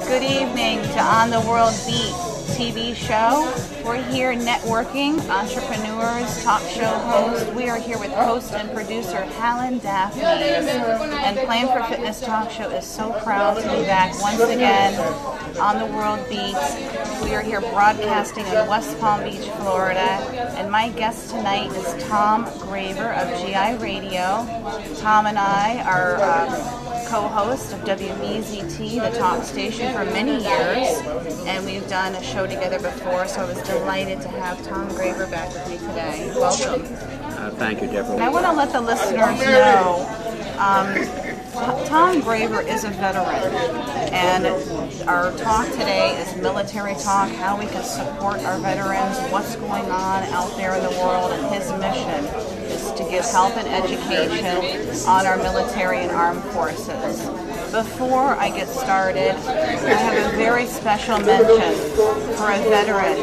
Good evening to On the World Beat TV show. We're here networking, entrepreneurs, talk show hosts. We are here with host and producer Hallan, Daphnis. And Plan for Fitness Talk Show is so proud to be back once again on the World Beat. We are here broadcasting in West Palm Beach, Florida. And my guest tonight is Tom Graver of GI Radio. Tom and I are co-host of WBZT, the talk station, for many years, and we've done a show together before, so I was delighted to have Tom Graver back with me today. Welcome. Thank you, Debra. I want to let the listeners know Tom Graver is a veteran, and our talk today is military talk, how we can support our veterans, what's going on out there in the world, and his mission is to give help and education on our military and armed forces. Before I get started, I have a very special mention for a veteran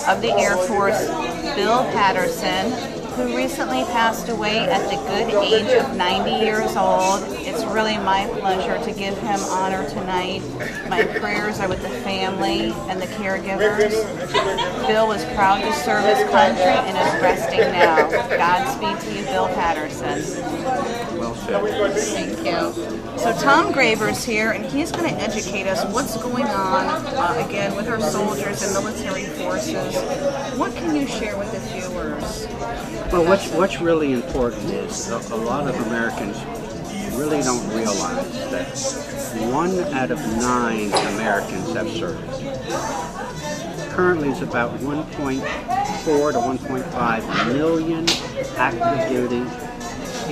of the Air Force, Bill Patterson, who recently passed away at the good age of 90 years old. It's really my pleasure to give him honor tonight. My prayers are with the family and the caregivers. Bill was proud to serve his country and is resting now. Godspeed to you, Bill Patterson. Well said. Thank you. So Tom Graver's here, and he's going to educate us what's going on, again, with our soldiers and military forces. What can you share with the viewers? Well, what's really important is a lot of Americans really don't realize that 1 out of 9 Americans have served. Currently, it's about 1.4 to 1.5 million active duty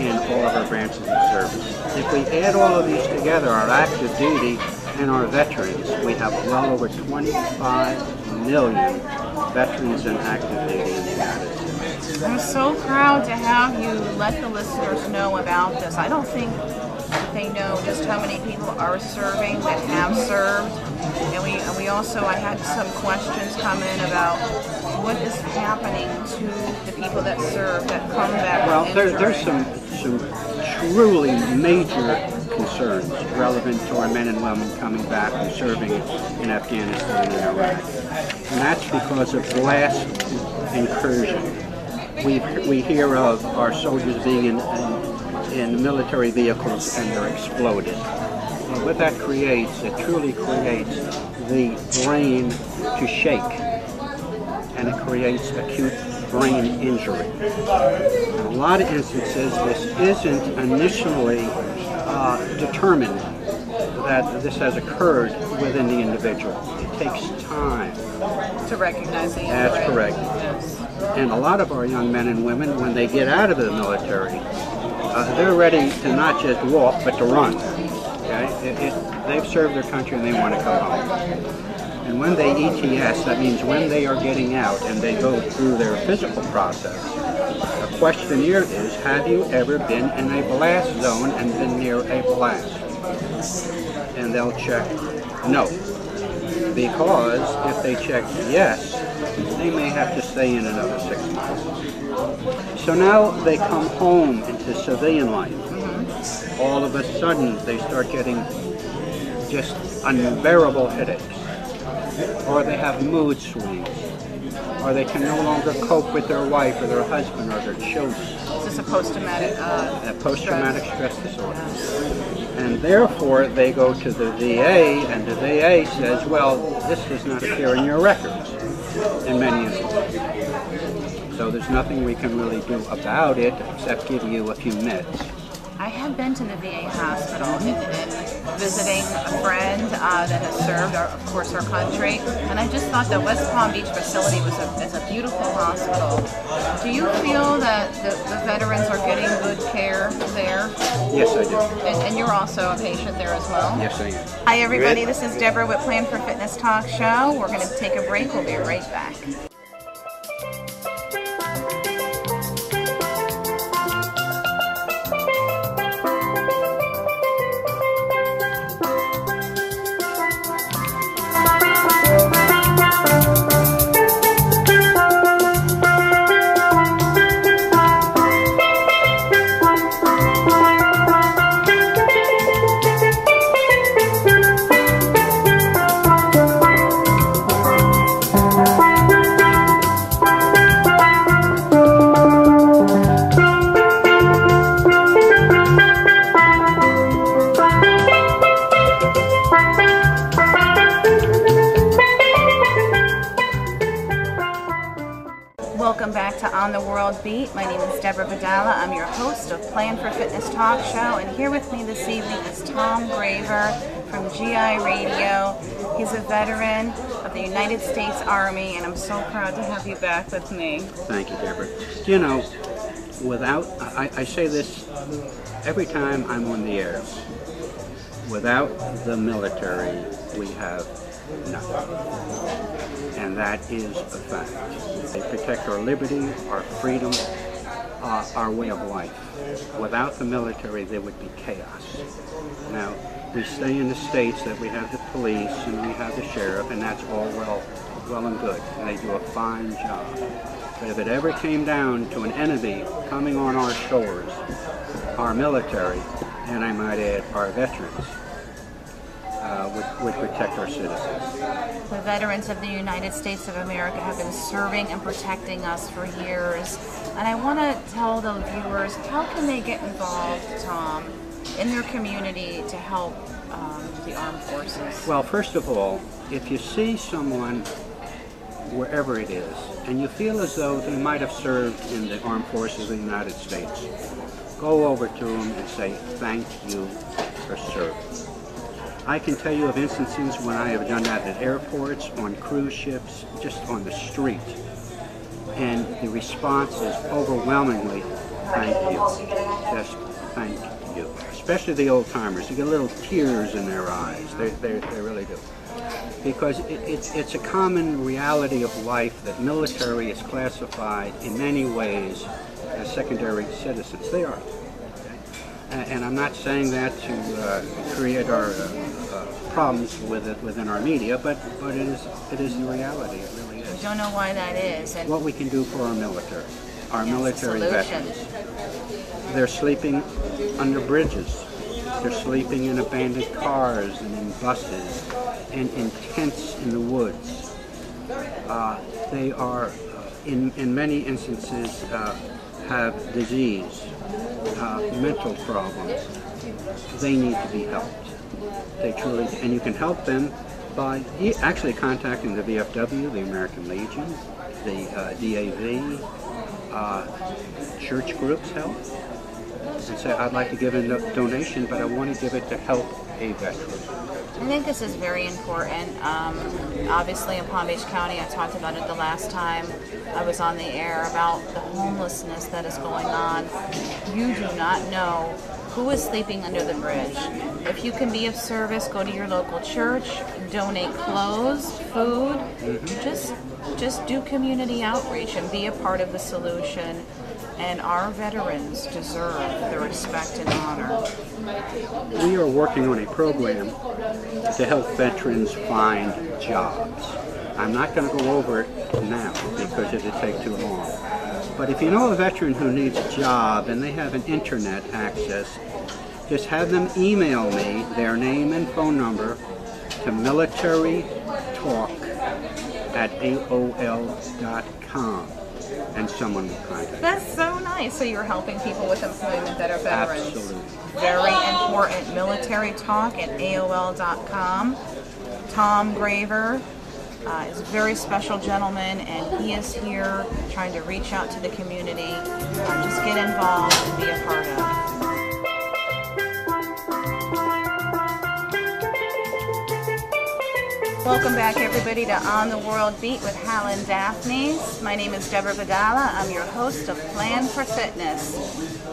in all of our branches of service. If we add all of these together, our active duty and our veterans, we have well over 25 million veterans and active duty in the United States. I'm so proud to have you let the listeners know about this. I don't think they know just how many people are serving that have served. And we also, I had some questions come in about what is happening to the people that serve, that come back. Well, there's some truly major concerns relevant to our men and women coming back and serving in Afghanistan and Iraq. And that's because of blast incursion. We hear of our soldiers being in military vehicles and they're exploded. And what that creates, it truly creates the brain to shake, and it creates acute brain injury. In a lot of instances, this isn't initially determined that this has occurred within the individual. It takes time to recognize the injury. That's correct. Yes. And a lot of our young men and women, when they get out of the military, they're ready to not just walk, but to run. Okay? They've served their country and they want to come home. And when they ETS, that means when they are getting out and they go through their physical process, the questionnaire is, have you ever been in a blast zone and been near a blast? And they'll check no. Because if they check yes, they may have to stay in another 6 months. So now they come home into civilian life. All of a sudden they start getting just unbearable headaches, or they have mood swings, or they can no longer cope with their wife or their husband or their children. Is this a post-traumatic post-traumatic stress disorder? And therefore they go to the VA, and the VA says, well, this does not appear in your records in many instances. So there's nothing we can really do about it except give you a few meds. I have been to the VA hospital and visiting a friend that has served, of course, our country, and I just thought the West Palm Beach facility is a beautiful hospital. Do you feel that the veterans are getting good care there? Yes, I do. And you're also a patient there as well? Yes, I am. Hi, everybody. This is Debra with Plan for Fitness Talk Show. We're going to take a break. We'll be right back. to On the World Beat. My name is Debra Vadala. I'm your host of Plan for Fitness Talk Show, and here with me this evening is Tom Graver from GI Radio. He's a veteran of the United States Army, and I'm so proud to have you back with me. Thank you, Debra. You know, I say this every time I'm on the air. Without the military, we have nothing. And that is a fact. They protect our liberty, our freedom, our way of life. Without the military, there would be chaos. Now, we say in the States that we have the police and we have the sheriff, and that's all well and good. And they do a fine job. But if it ever came down to an enemy coming on our shores, our military, and I might add, our veterans, would protect our citizens. The veterans of the United States of America have been serving and protecting us for years. And I want to tell the viewers, how can they get involved, Tom, in their community to help the armed forces? Well, first of all, if you see someone, wherever it is, and you feel as though they might have served in the armed forces of the United States, go over to them and say, thank you for serving. I can tell you of instances when I have done that at airports, on cruise ships, just on the street. And the response is overwhelmingly, thank you. Just thank you. Especially the old timers. You get little tears in their eyes. They really do. Because it's a common reality of life that military is classified in many ways as secondary citizens. They are. And I'm not saying that to create our problems with it within our media, but it is the reality. It really is. I don't know why that is. And what we can do for our military solution. veterans. They're sleeping under bridges. They're sleeping in abandoned cars and in buses and in tents in the woods. They are, in many instances, have disease, mental problems. They need to be helped. They truly do. And you can help them by actually contacting the VFW, the American Legion, the DAV, church groups help, and say, I'd like to give a donation, but I want to give it to help a veteran. I think this is very important. Obviously in Palm Beach County, I talked about it the last time I was on the air about the homelessness that is going on. You do not know who is sleeping under the bridge. If you can be of service, go to your local church, donate clothes, food, just do community outreach and be a part of the solution. And our veterans deserve the respect and honor. We are working on a program to help veterans find jobs. I'm not going to go over it now because it would take too long. But if you know a veteran who needs a job and they have an internet access, just have them email me their name and phone number to militarytalk@aol.com. And someone will contact you. That's so nice. So you're helping people with employment that are veterans. Absolutely. Very important. militarytalk@aol.com. Tom Graver is a very special gentleman, and he is here trying to reach out to the community. Just get involved and be a part of. Welcome back, everybody, to On the World Beat with Hallan, Daphnis. My name is Debra Vadala. I'm your host of Plan for Fitness.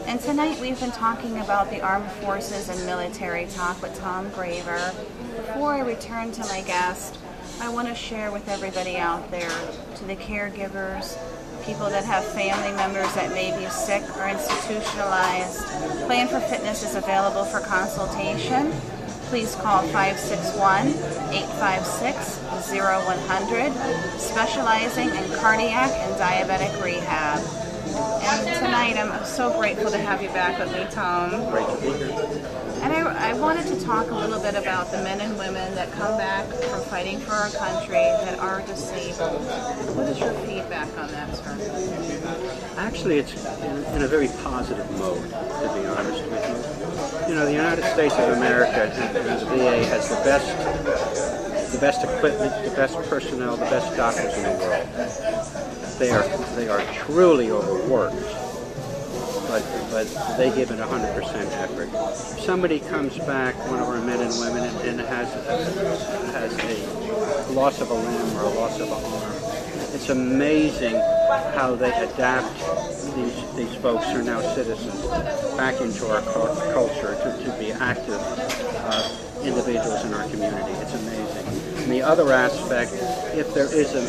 And tonight we've been talking about the armed forces and military talk with Tom Graver. Before I return to my guest, I want to share with everybody out there, to the caregivers, people that have family members that may be sick or institutionalized. Plan for Fitness is available for consultation. Please call 561-856-0100, specializing in cardiac and diabetic rehab. And tonight I'm so grateful to have you back with me, Tom. Great to be here. And I wanted to talk a little bit about the men and women that come back from fighting for our country that are disabled. What is your feedback on that, sir? Actually, it's in a very positive mode, to be honest with you. You know, the United States of America and the VA has the best equipment, the best personnel, the best doctors in the world. they are truly overworked, but they give it 100% effort. If somebody comes back, one of our men and women, and has a loss of a limb or a loss of an arm, it's amazing how they adapt these folks who are now citizens back into our culture to be active individuals in our community. It's amazing. And the other aspect, if there is a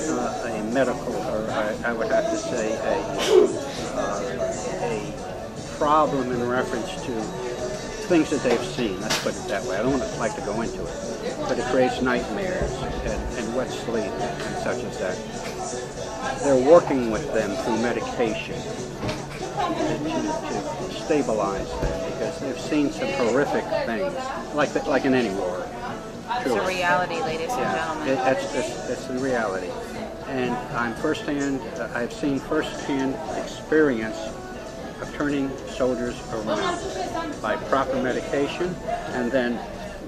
medical, or I would have to say a problem in reference to things that they've seen, let's put it that way. I don't like to go into it, but it creates nightmares and wet sleep and such as that. They're working with them through medication to stabilize them, because they've seen some horrific things, like in any war. It's a reality, ladies and gentlemen. That's the reality. And I've seen firsthand experience of turning soldiers around by proper medication, and then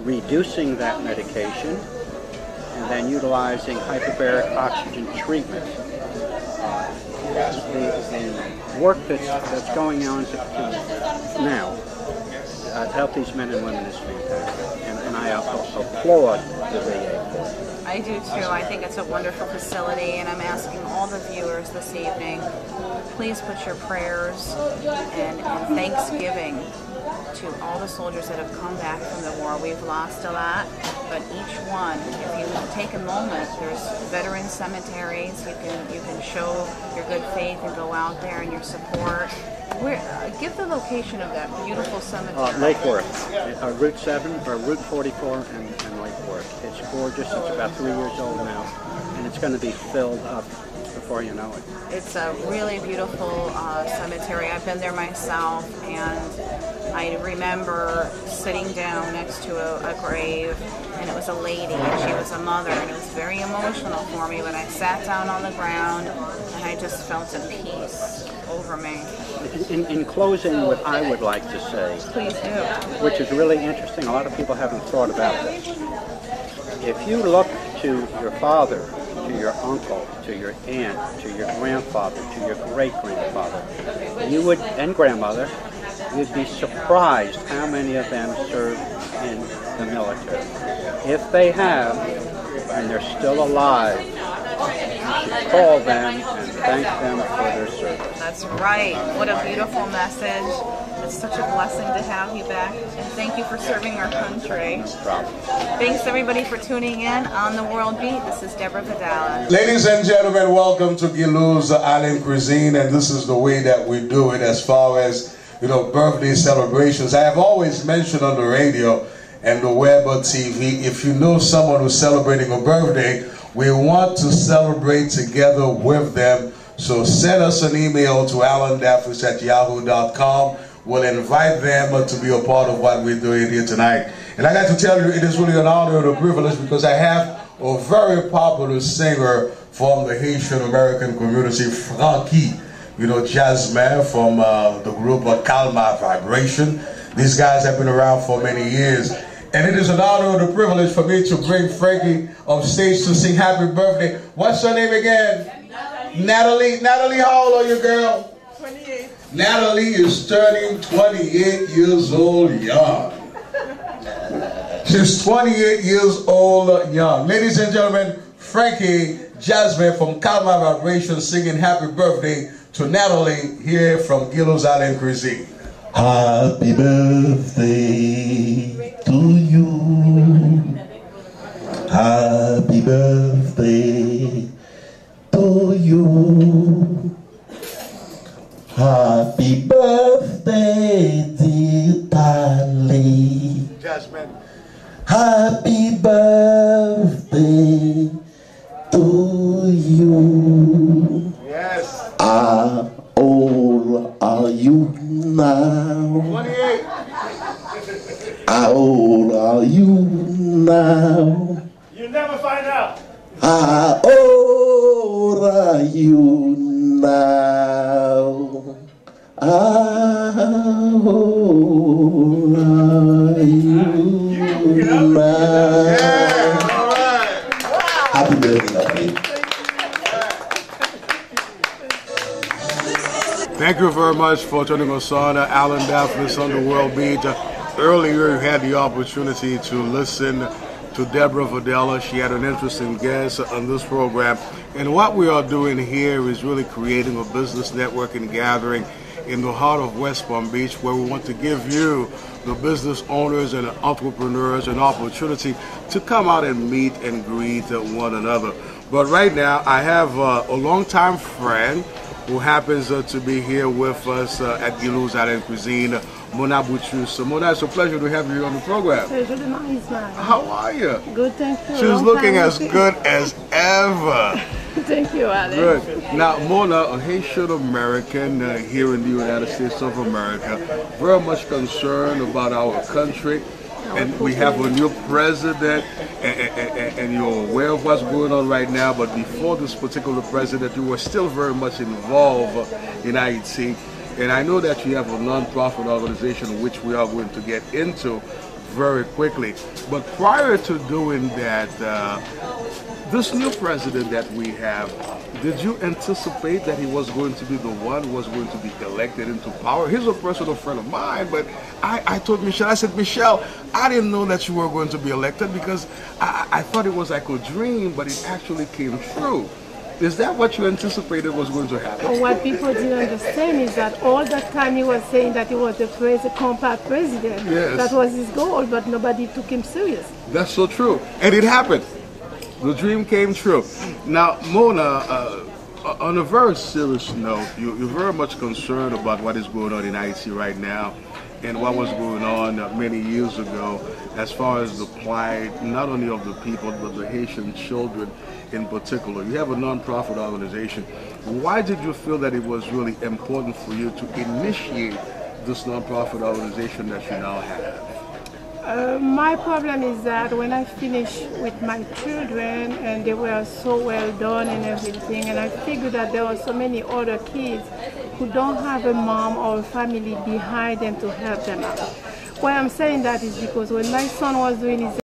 reducing that medication, and then utilizing hyperbaric oxygen treatment. The work that's going on now to help these men and women is fantastic, and I applaud the VA for it. I do too. I think it's a wonderful facility, and I'm asking all the viewers this evening, please put your prayers and thanksgiving to all the soldiers that have come back from the war. We've lost a lot, but each one, if you take a moment, there's veteran cemeteries. You can show your good faith and go out there and your support. Give the location of that beautiful cemetery. Lake Worth, Route 7 or Route 44 and Lake Worth. It's gorgeous. It's about 3 years old now, and it's going to be filled up before you know it. It's a really beautiful cemetery. I've been there myself, and I remember sitting down next to a grave, and it was a lady, and she was a mother, and it was very emotional for me. But I sat down on the ground, and I just felt a peace over me. In closing, what I would like to say, please do, which is really interesting, a lot of people haven't thought about this. If you look to your father, to your uncle, to your aunt, to your grandfather, to your great-grandfather, and grandmother, you'd be surprised how many of them served in the military. If they have, and they're still alive, you should call them and thank them for their service. That's right. What a beautiful message. It's such a blessing to have you back, and thank you for serving our country. No problem. Thanks everybody for tuning in on The World Beat. This is Debra Vadala. Ladies and gentlemen, welcome to Gilou's Island Cuisine, and this is the way that we do it as far as, birthday celebrations. I have always mentioned on the radio and the web or TV, if you know someone who's celebrating a birthday, we want to celebrate together with them. So send us an email to alandaphnis@yahoo.com. We'll invite them to be a part of what we're doing here tonight. And I got to tell you, it is really an honor and a privilege, because I have a very popular singer from the Haitian American community, Frankie, jazzman from the group Calma Vibration. These guys have been around for many years. And it is an honor and a privilege for me to bring Frankie on stage to sing happy birthday. What's her name again? Natalie. Natalie, how old are you, girl? 28. Natalie is turning 28 years old young. She's 28 years old young. Ladies and gentlemen, Frankie Jasmine from Calma Vibration singing happy birthday to Natalie here from Gilou's Island Cuisine. Happy birthday to you. Happy birthday to you. Happy birthday, dear darling. Jasmine. Happy birthday to you. Yes. How old are you now? 28. How old are you now? You never find out. How old are you now? How old are you now? Yeah, all right. Happy birthday, Thank you very much for turning us on, Alan Daphnis on the World Beat. Earlier, you had the opportunity to listen to Debra Vadala. She had an interesting guest on this program. And what we are doing here is really creating a business networking gathering in the heart of West Palm Beach, where we want to give you, the business owners and entrepreneurs, an opportunity to come out and meet and greet one another. But right now, I have a longtime friend who happens to be here with us at Gilou's Island Cuisine, Mona Brutus. Mona, it's a pleasure to have you on the program. How are you? Good, thank you. She's looking as good as ever. Thank you, Alex. Good. Now, Mona, a Haitian American here in the United States of America, very much concerned about our country. And we have a new president, and you're aware of what's going on right now. But before this particular president, you were still very much involved in IT. And I know that you have a non-profit organization, which we are going to get into very quickly. But prior to doing that, this new president that we have, did you anticipate that he was going to be the one who was going to be elected into power? He's a personal friend of mine, but I told Michelle, I said, Michelle, I didn't know that you were going to be elected because I thought it was like a dream, but it actually came true. Is that what you anticipated was going to happen? What people didn't understand is that all that time he was saying that he was the compact president. Yes. That was his goal, but nobody took him serious. That's so true. And it happened. The dream came true. Now, Mona, on a very serious note, you're very much concerned about what is going on in IT right now and what was going on many years ago as far as the plight, not only of the people, but the Haitian children in particular. You have a non-profit organization. Why did you feel that it was really important for you to initiate this non-profit organization that you now have? My problem is that when I finished with my children and they were so well done and everything, and I figured that there were so many other kids who don't have a mom or a family behind them to help them out. Why I'm saying that is because when my son was doing his